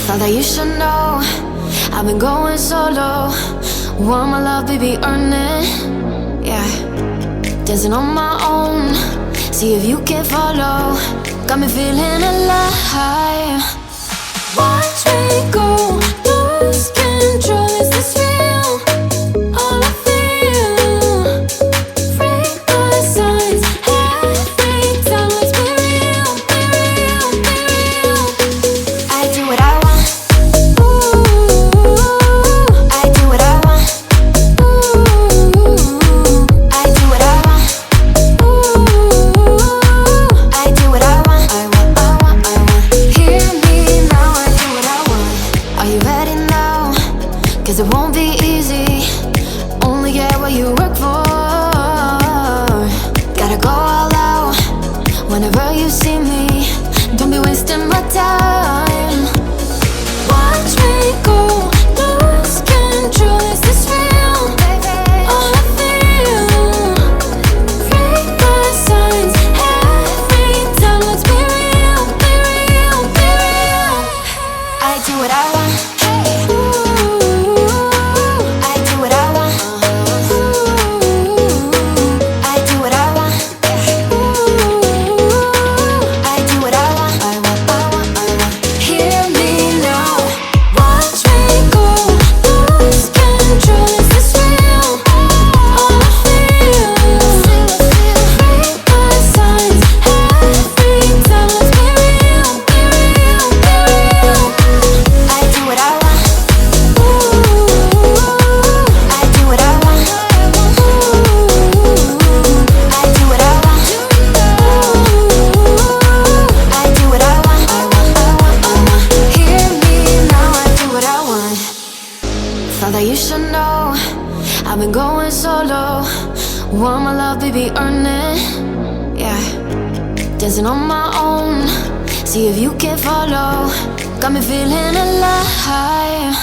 Thought that you should know I've been going solo. Want my love, baby, earn it. Yeah, dancing on my own. See if you can follow. Got me feeling alive. Watch me go, lose control. Is this real? All I feel. Break my signs. Every time, let's be real, be real, be real. I do what I want. Ooh, I do what I want. Ooh, I do what I want. Ooh, I do what I want. I want, I want, I want. Hear me now, I do what I want. Are you ready now? 'Cause it won't be easy. Only get what you work for. Gotta go all out whenever you see me. Don't be wasting my time. Watch me go, lose control. Is this real? All I feel. Break my signs. Every time, let's be real, be real, be real. I do what I want. Ooh, I do what I want. Ooh, I do what I want. Ooh, I do what I want. I want, I want, I want. Hear me now. Watch me go, lose control. Is this real? All I feel. Break my signs. Every time, let's be real, be real, be real. I do what I want. Ooh, I do what I want. Ooh, I do what I want. Ooh, I do what I want. I want, I want, I want. Hear me now, I do what I want. Thought that you should know I've been going solo. Want my love, baby, earn it. Yeah, dancing on my own. See if you can follow. Got me feeling alive.